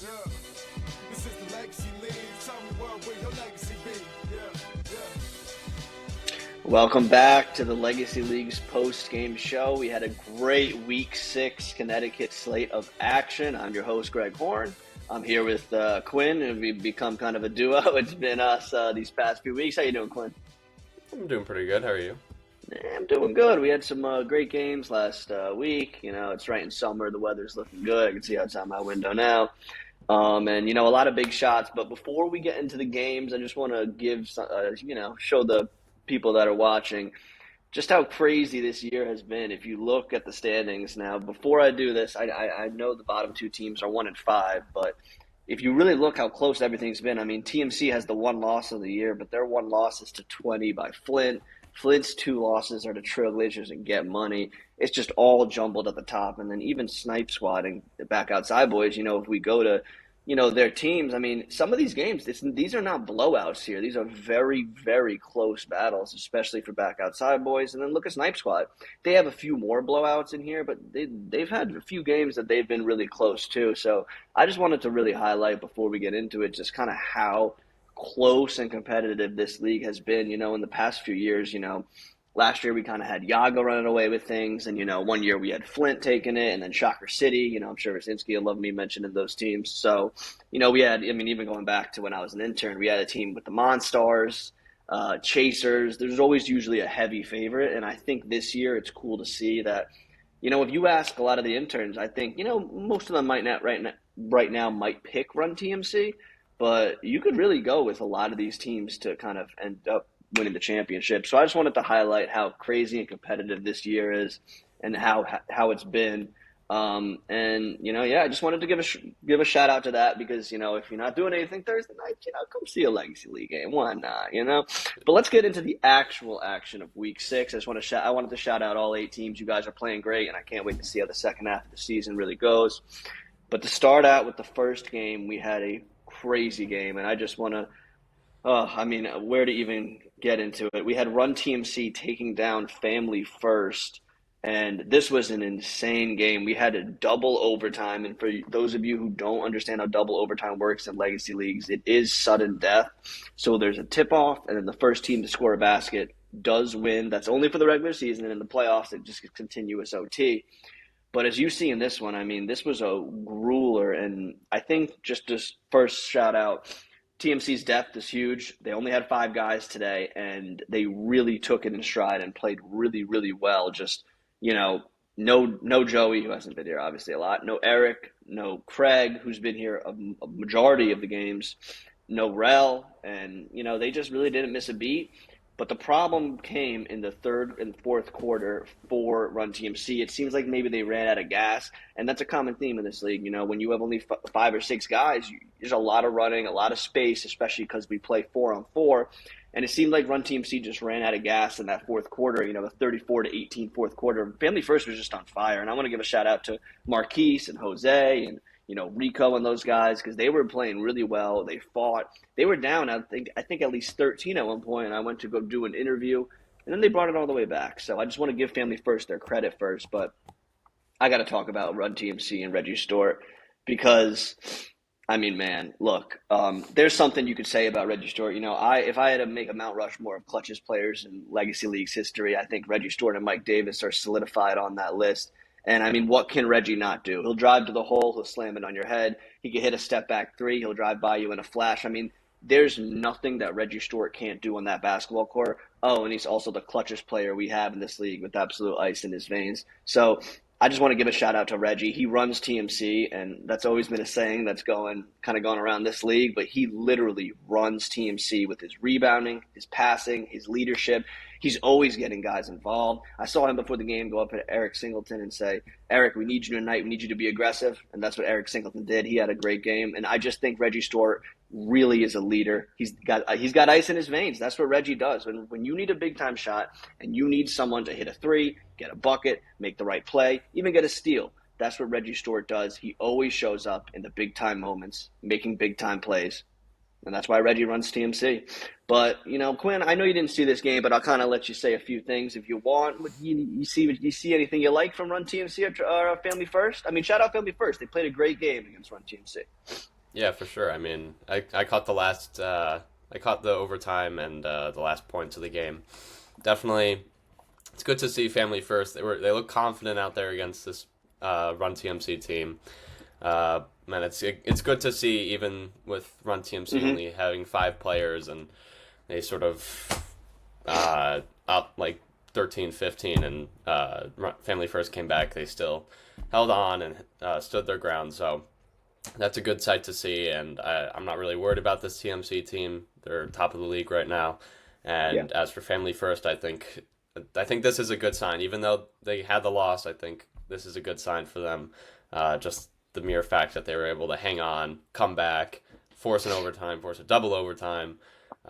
Yeah. This is the Legacy League. Tell me where your legacy be. Yeah. Welcome back to the Legacy League's post-game show. We had a great Week 6 Connecticut slate of action. I'm your host, Greg Horne. I'm here with Quinn, and we've become kind of a duo. It's been us these past few weeks. How you doing, Quinn? I'm doing pretty good. How are you? Yeah, I'm doing good. We had some great games last week. You know, it's right in summer. The weather's looking good. I can see outside my window now. And, a lot of big shots. But before we get into the games, I just want to give, show the people that are watching just how crazy this year has been. If you look at the standings now, before I do this, I know the bottom two teams are 1-5, but if you really look how close everything's been, I mean, TMC has the one loss of the year, but their one loss is to 20 by Flint. Flint's two losses are to Trailblazers and Get Money. It's just all jumbled at the top. And then even Snipe Squad and the back outside boys, if we go to, their teams, I mean, some of these games, these are not blowouts here. These are very, very close battles, especially for back outside boys. And then look at Snipe Squad. They have a few more blowouts in here, but they've had a few games that they've been really close too. So I just wanted to really highlight before we get into it just kind of how close and competitive this league has been, in the past few years. Last year we kind of had Yaga running away with things, and, one year we had Flint taking it, and then Shocker City. I'm sure Rasinski will love me mentioning those teams. So, we had, even going back to when I was an intern, we had a team with the Monstars, Chasers. There's always usually a heavy favorite, and I think this year it's cool to see that, if you ask a lot of the interns, I think, most of them might not right now might pick Run TMC, but you could really go with a lot of these teams to kind of end up winning the championship. So I just wanted to highlight how crazy and competitive this year is and how it's been. I just wanted to give a shout out to that because, if you're not doing anything Thursday night, come see a Legacy League game. Why not, But let's get into the actual action of Week 6. I wanted to shout out all 8 teams. You guys are playing great, and I can't wait to see how the second half of the season really goes. But to start out with the first game, we had a crazy game, and I just want to where to even get into it? We had Run TMC taking down Family First, and this was an insane game. We had a double overtime, and for those of you who don't understand how double overtime works in Legacy Leagues, it is sudden death. So there's a tip-off, and then the first team to score a basket does win. That's only for the regular season, and in the playoffs, it just gets continuous OT. But as you see in this one, this was a grueler, and I think just to first shout out, TMC's depth is huge. They only had 5 guys today, and they really took it in stride and played really, really well. Just, no Joey, who hasn't been here obviously a lot, no Eric, no Craig, who's been here a majority of the games, no Rel, and, they just really didn't miss a beat. But the problem came in the third and fourth quarter for Run TMC. It seems like maybe they ran out of gas, and that's a common theme in this league. When you have only 5 or 6 guys, there's a lot of running, a lot of space, especially because we play 4-on-4. And it seemed like Run TMC just ran out of gas in that fourth quarter, the 34-18 fourth quarter. Family First was just on fire, and I want to give a shout out to Marquise and Jose and Rico and those guys, because they were playing really well. They fought. They were down, I think at least 13 at one point, and I went to go do an interview, and then they brought it all the way back. So I just want to give Family First their credit first, but I got to talk about Run TMC and Reggie Stewart because, look, there's something you could say about Reggie Stewart. If I had to make a Mount Rushmore of clutchest players in Legacy League's history, I think Reggie Stewart and Mike Davis are solidified on that list. And, what can Reggie not do? He'll drive to the hole. He'll slam it on your head. He can hit a step-back 3. He'll drive by you in a flash. There's nothing that Reggie Stewart can't do on that basketball court. Oh, and he's also the clutchest player we have in this league with absolute ice in his veins. So I just want to give a shout-out to Reggie. He runs TMC, and that's always been a saying that's going around this league, but he literally runs TMC with his rebounding, his passing, his leadership. He's always getting guys involved. I saw him before the game go up to Eric Singleton and say, Eric, we need you tonight. We need you to be aggressive. And that's what Eric Singleton did. He had a great game. And I just think Reggie Stewart really is a leader. He's got ice in his veins. That's what Reggie does. When you need a big-time shot and you need someone to hit a 3, get a bucket, make the right play, even get a steal, that's what Reggie Stewart does. He always shows up in the big-time moments, making big-time plays. and that's why Reggie runs TMC. But Quinn, I know you didn't see this game, but I'll kind of let you say a few things if you want. You see anything you like from Run TMC or Family First? I mean, shout out Family First. They played a great game against Run TMC. Yeah, for sure. I mean, I caught I caught the overtime and the last points of the game. Definitely, it's good to see Family First. They look confident out there against this Run TMC team. Man, it's good to see, even with Run TMC only having 5 players, and they sort of up like 13-15, and Family First came back. They still held on and stood their ground. So that's a good sight to see, and I'm not really worried about this TMC team. They're top of the league right now. And as for Family First, I think this is a good sign. Even though they had the loss, I think this is a good sign for them. Just the mere fact that they were able to hang on, come back, force an overtime, force a double overtime.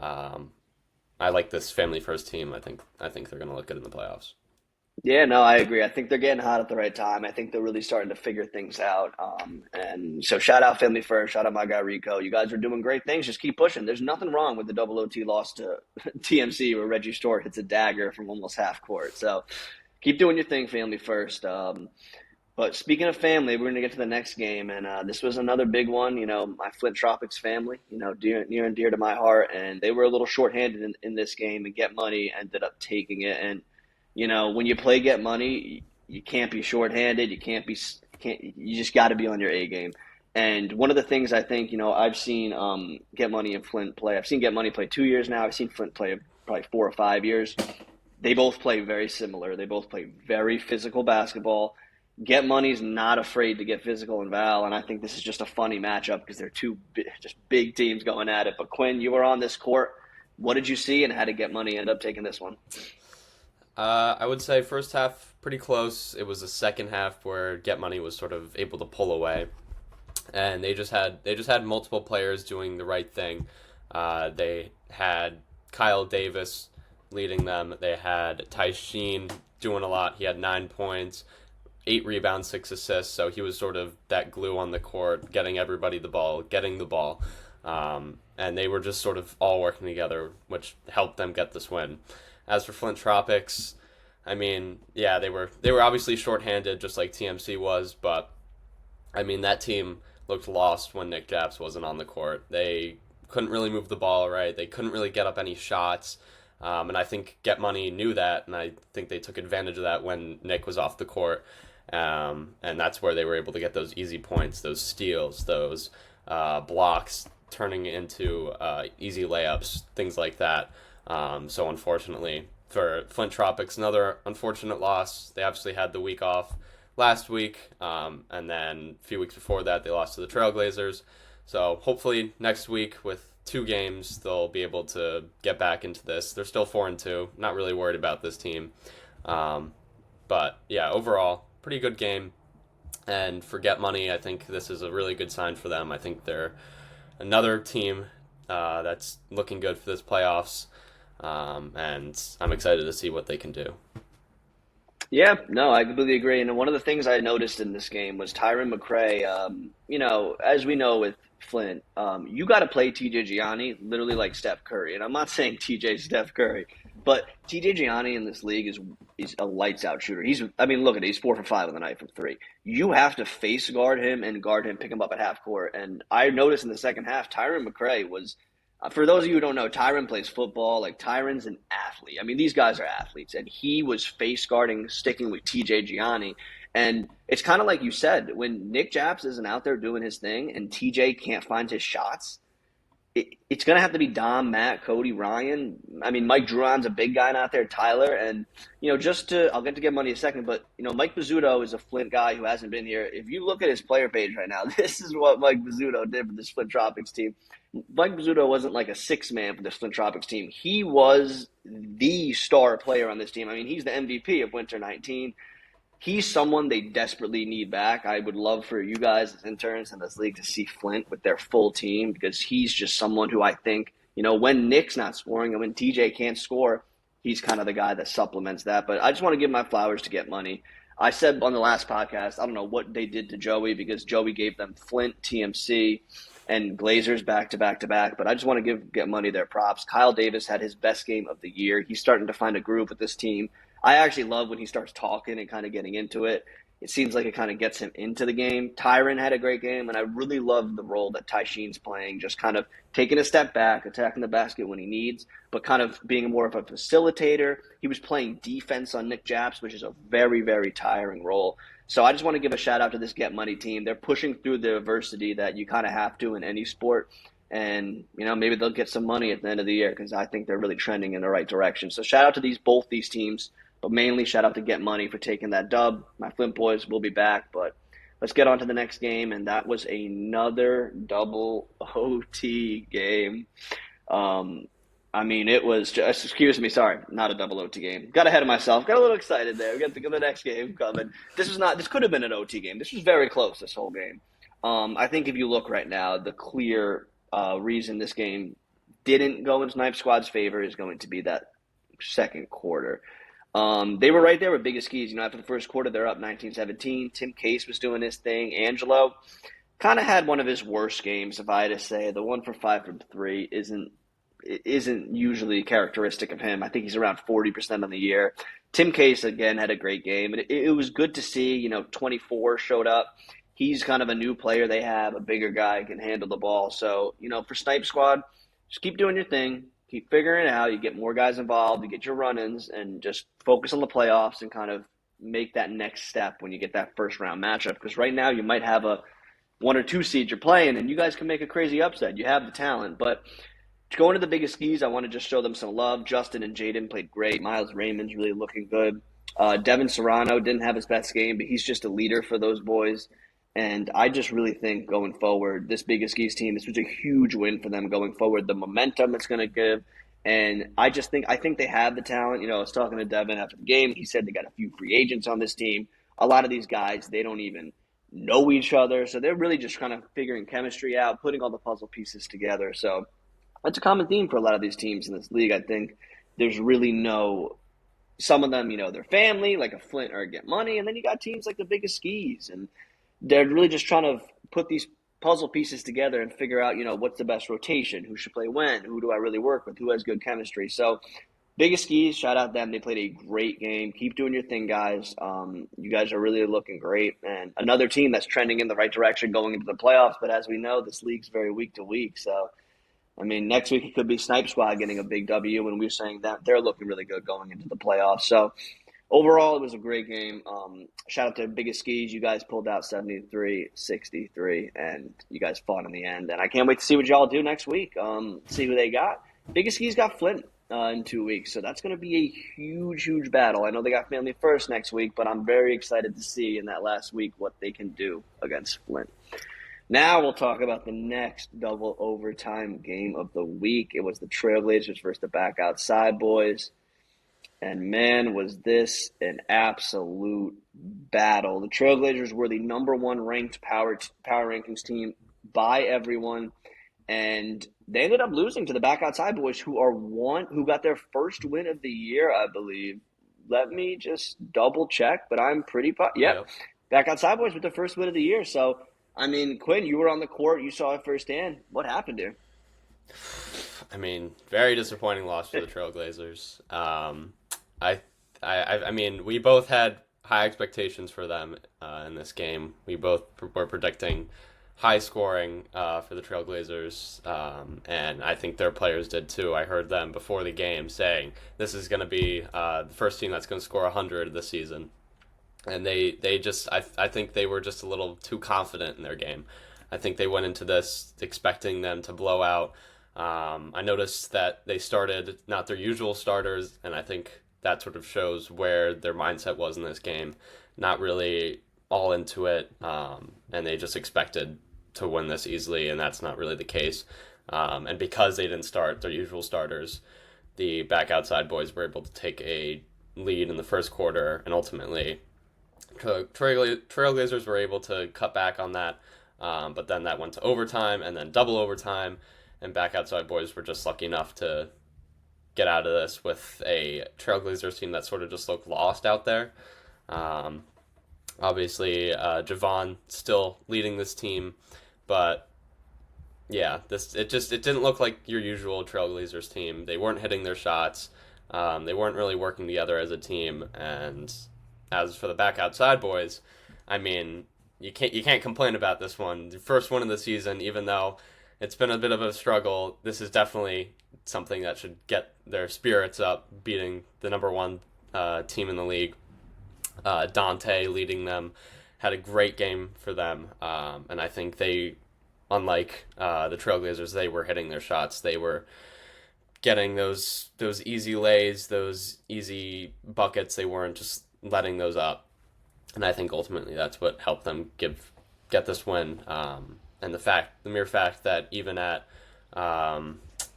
I like this Family First team. I think they're going to look good in the playoffs. Yeah, no, I agree. I think they're getting hot at the right time. I think they're really starting to figure things out. And so shout out Family First, shout out my guy Rico. You guys are doing great things. Just keep pushing. There's nothing wrong with the double OT loss to TMC where Reggie Stewart hits a dagger from almost half court. So keep doing your thing, Family First. But speaking of family, we're going to get to the next game, and this was another big one. My Flint Tropics family, near and dear to my heart, and they were a little shorthanded in this game, and Get Money ended up taking it. And when you play Get Money, you can't be shorthanded. You just got to be on your A game. And one of the things I think, I've seen Get Money and Flint play. I've seen Get Money play 2 years now. I've seen Flint play probably 4 or 5 years. They both play very similar. They both play very physical basketball. Get Money's not afraid to get physical and Val, and I think this is just a funny matchup because they're two just big teams going at it. But Quinn, you were on this court. What did you see, and how did Get Money end up taking this one? I would say first half pretty close. It was the second half where Get Money was sort of able to pull away, and they just had multiple players doing the right thing. They had Kyle Davis leading them. They had Ty Sheen doing a lot. He had 9 points. 8 rebounds, 6 assists, so he was sort of that glue on the court, getting everybody the ball, getting the ball. And they were just sort of all working together, which helped them get this win. As for Flint Tropics, I mean, yeah, they were obviously shorthanded, just like TMC was, but I mean, that team looked lost when Nick Japs wasn't on the court. They couldn't really move the ball right. They couldn't really get up any shots. And I think Get Money knew that, and I think they took advantage of that when Nick was off the court. And that's where they were able to get those easy points, those steals, those blocks turning into easy layups, things like that. So unfortunately for Flint Tropics, another unfortunate loss. They obviously had the week off last week, and then a few weeks before that they lost to the Trailblazers. So hopefully next week with 2 games they'll be able to get back into this. They're still 4-2. Not really worried about this team. But yeah, overall, pretty good game. And for Get Money, I think this is a really good sign for them. I think they're another team that's looking good for this playoffs. And I'm excited to see what they can do. Yeah, no, I completely agree. And one of the things I noticed in this game was Tyron McRae. As we know with Flint, you got to play TJ Gianni literally like Steph Curry. And I'm not saying TJ Steph Curry, but TJ Gianni in this league is a lights out shooter. Look at it. He's 4 for 5 on the night from 3. You have to face guard him and guard him, pick him up at half court. And I noticed in the second half, Tyron McRae was. For those of you who don't know, Tyron plays football. Like, Tyron's an athlete. I mean, these guys are athletes. And he was face guarding, sticking with TJ Gianni. And it's kind of like you said, when Nick Japs isn't out there doing his thing and TJ can't find his shots, it's going to have to be Dom, Matt, Cody, Ryan. I mean, Mike Druon's a big guy out there, Tyler. And, I'll get to Get Money in a second, but, Mike Bizzuto is a Flint guy who hasn't been here. If you look at his player page right now, this is what Mike Bizzuto did for this Flint Tropics team. Mike Bizzuto wasn't like a 6-man for this Flint Tropics team. He was the star player on this team. I mean, he's the MVP of Winter 19. He's someone they desperately need back. I would love for you guys as interns in this league to see Flint with their full team because he's just someone who I think, when Nick's not scoring and when TJ can't score, he's kind of the guy that supplements that. But I just want to give my flowers to Get Money. I said on the last podcast, I don't know what they did to Joey because Joey gave them Flint, TMC, and Glazers back to back to back. But I just want to get money their props. Kyle Davis had his best game of the year. He's starting to find a groove with this team. I actually love when he starts talking and kind of getting into it. It seems like it kind of gets him into the game. Tyron had a great game, and I really love the role that Ty Sheen's playing, just kind of taking a step back, attacking the basket when he needs, but kind of being more of a facilitator. He was playing defense on Nick Japs, which is a very, very tiring role. So I just want to give a shout out to this Get Money team. They're pushing through the adversity that you kind of have to in any sport. And, maybe they'll get some money at the end of the year because I think they're really trending in the right direction. So shout out to both these teams. But mainly shout out to Get Money for taking that dub. My Flint boys will be back, but let's get on to the next game, and that was another double OT game. It was just, excuse me, sorry, not a double OT game. Got ahead of myself. Got a little excited there. We got the next game coming. This could have been an OT game. This was very close, this whole game. I think if you look right now, the clear reason this game didn't go in Snipe Squad's favor is going to be that second quarter. They were right there with Biggest Skis. After the first quarter, they're up 19-17. Tim Case was doing his thing. Angelo kind of had one of his worst games, if I had to say. The 1 for 5 from 3 isn't usually characteristic of him. I think he's around 40% on the year. Tim Case, again, had a great game. And it was good to see, 24 showed up. He's kind of a new player they have, a bigger guy, can handle the ball. So, for Snipe Squad, just keep doing your thing. Keep figuring it out. You get more guys involved. You get your run-ins, and just focus on the playoffs and kind of make that next step when you get that first-round matchup. Because right now you might have a 1 or 2 seed you're playing, and you guys can make a crazy upset. You have the talent. But going to the Biggest Skis, I want to just show them some love. Justin and Jaden played great. Miles Raymond's really looking good. Devin Serrano didn't have his best game, but he's just a leader for those boys. And I just really think going forward, this Biggest Skis team, this was a huge win for them going forward. The momentum it's going to give. And I think they have the talent. I was talking to Devin after the game. He said they got a few free agents on this team. A lot of these guys, they don't even know each other. So they're really just kind of figuring chemistry out, putting all the puzzle pieces together. So that's a common theme for a lot of these teams in this league. I think there's really some of them, they're family, like a Flint or a Get Money. And then you got teams like the Biggest Skis. And they're really just trying to put these puzzle pieces together and figure out, what's the best rotation, who should play when, who do I really work with, who has good chemistry. So Biggest Skis, shout out them. They played a great game. Keep doing your thing, guys. You guys are really looking great. And another team that's trending in the right direction going into the playoffs. But as we know, this league's very week to week. So, next week it could be Snipe Squad getting a big W, and we're saying that they're looking really good going into the playoffs. So, overall, it was a great game. Shout out to Biggest Skis. You guys pulled out 73-63, and you guys fought in the end. And I can't wait to see what y'all do next week, see who they got. Biggest Skis got Flint in 2 weeks, so that's going to be a huge, huge battle. I know they got Family First next week, but I'm very excited to see in that last week what they can do against Flint. Now we'll talk about the next double overtime game of the week. It was the Trailblazers versus the Back Outside Boys. And man, was this an absolute battle. The Trailblazers were the number 1 ranked power rankings team by everyone. And they ended up losing to the Back Outside Boys, who got their first win of the year, I believe. Let me just double check, but I'm pretty yep. Back Outside Boys with their first win of the year. So, Quinn, you were on the court. You saw it firsthand. What happened here? Very disappointing loss for the Trailblazers. We both had high expectations for them in this game. We both were predicting high scoring for the Trailblazers, and I think their players did too. I heard them before the game saying this is going to be the first team that's going to score 100 this season. And they just, I think they were just a little too confident in their game. I think they went into this expecting them to blow out. I noticed that they started not their usual starters, and I think that sort of shows where their mindset was in this game. Not really all into it, and they just expected to win this easily, and that's not really the case. And because they didn't start their usual starters, the Back Outside Boys were able to take a lead in the first quarter, and ultimately Trailblazers were able to cut back on that, but then that went to overtime and then double overtime, and Back Outside Boys were just lucky enough to get out of this with a Trailblazers team that sort of just looked lost out there. Obviously, Javon still leading this team, but Yeah, it didn't look like your usual Trailblazers team. They weren't hitting their shots. They weren't really working together as a team. And as for the back outside boys, I mean, you can't complain about this one. The first one of the season, even though it's been a bit of a struggle, this is definitely something that should get their spirits up. Beating the number one team in the league, Dante leading them, had a great game for them, and I think they, unlike the Trailblazers, they were hitting their shots. They were getting those easy lays, those easy buckets. They weren't just letting those up, and I think ultimately that's what helped them get this win. And the mere fact that even at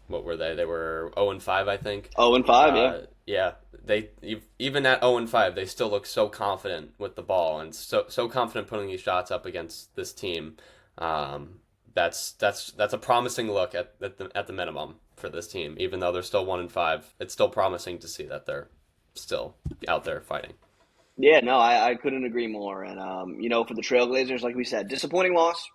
what were they? They were 0-5, I think. 0-5, yeah. Yeah, they even at 0-5, they still look so confident with the ball and so confident putting these shots up against this team. That's a promising look at the minimum for this team. Even though they're still 1-5, it's still promising to see that they're still out there fighting. Yeah, no, I couldn't agree more. And, for the Trailblazers, like we said, disappointing loss.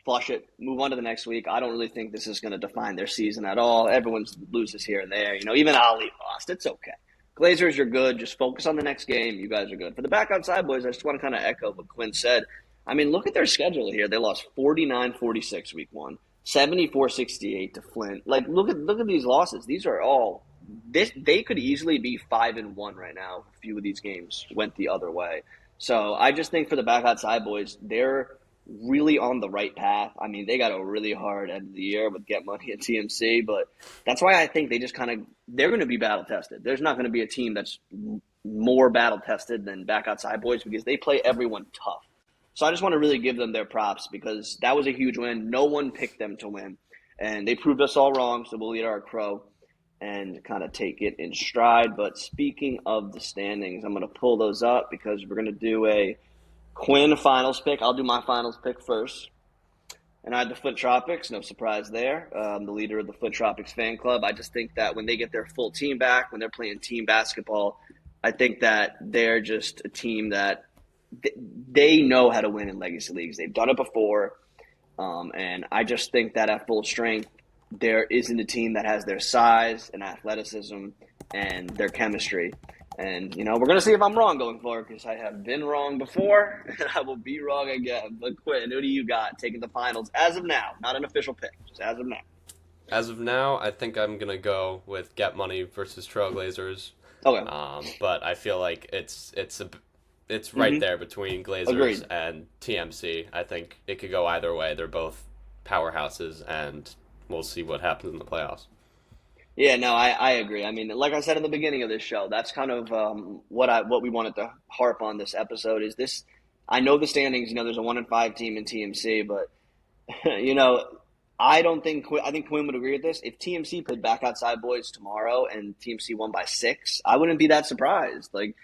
Flush it, move on to the next week. I don't really think this is going to define their season at all. Everyone loses here and there. Even Ali lost. It's okay. Glazers, you're good. Just focus on the next game. You guys are good. For the back outside boys, I just want to kind of echo what Quinn said. I mean, look at their schedule here. They lost 49-46 week 1, 74-68 to Flint. Like, look at these losses. These are all they could easily be 5-1 right now. A few of these games went the other way. So I just think for the back outside boys, they're really on the right path. I mean, they got a really hard end of the year with Get Money and TMC, but that's why I think they're going to be battle tested. There's not going to be a team that's more battle tested than back outside boys because they play everyone tough. So I just want to really give them their props because that was a huge win. No one picked them to win, and they proved us all wrong. So we'll eat our crow and kind of take it in stride. But speaking of the standings, I'm going to pull those up because we're going to do a Quinn finals pick. I'll do my finals pick first. And I had the Foot Tropics, no surprise there. The leader of the Foot Tropics fan club. I just think that when they get their full team back, when they're playing team basketball, I think that they're just a team that they know how to win in legacy leagues. They've done it before. And I just think that at full strength, there isn't a team that has their size and athleticism and their chemistry. And, we're going to see if I'm wrong going forward because I have been wrong before and I will be wrong again. But Quinn, who do you got taking the finals as of now? Not an official pick, just as of now. As of now, I think I'm going to go with Get Money versus Trailblazers. Okay. But I feel like it's right there between Glazers Agreed. and TMC. I think it could go either way. They're both powerhouses, and we'll see what happens in the playoffs. Yeah, no, I agree. I mean, like I said in the beginning of this show, that's kind of what we wanted to harp on this episode is this. I know the standings, there's a 1-5 team in TMC, but, I think Quinn would agree with this. If TMC played back outside boys tomorrow and TMC won by 6, I wouldn't be that surprised. Like,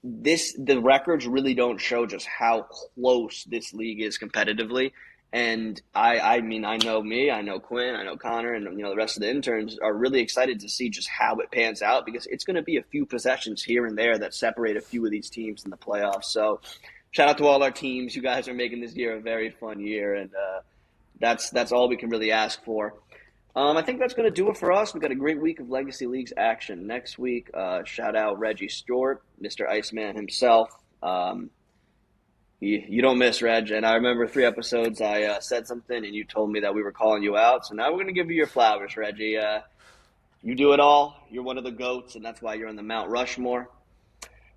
the records really don't show just how close this league is competitively. And I mean, I know me, I know Quinn, I know Connor, and the rest of the interns are really excited to see just how it pans out because it's going to be a few possessions here and there that separate a few of these teams in the playoffs. So, shout out to all our teams. You guys are making this year a very fun year, and that's all we can really ask for. I think that's going to do it for us. We've got a great week of Legacy Leagues action next week. Shout out Reggie Stewart, Mr. Iceman himself. You don't miss, Reg. And I remember 3 episodes I said something and you told me that we were calling you out. So now we're going to give you your flowers, Reggie. You do it all. You're one of the GOATs, and that's why you're on the Mount Rushmore.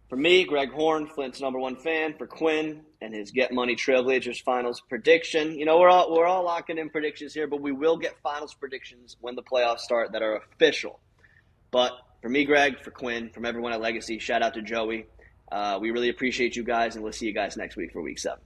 For me, Greg Horne, Flint's #1 fan. For Quinn and his Get Money Trailblazers finals prediction. We're all locking in predictions here, but we will get finals predictions when the playoffs start that are official. But for me, Greg, for Quinn, from everyone at Legacy, shout out to Joey. We really appreciate you guys, and we'll see you guys next week for Week 7.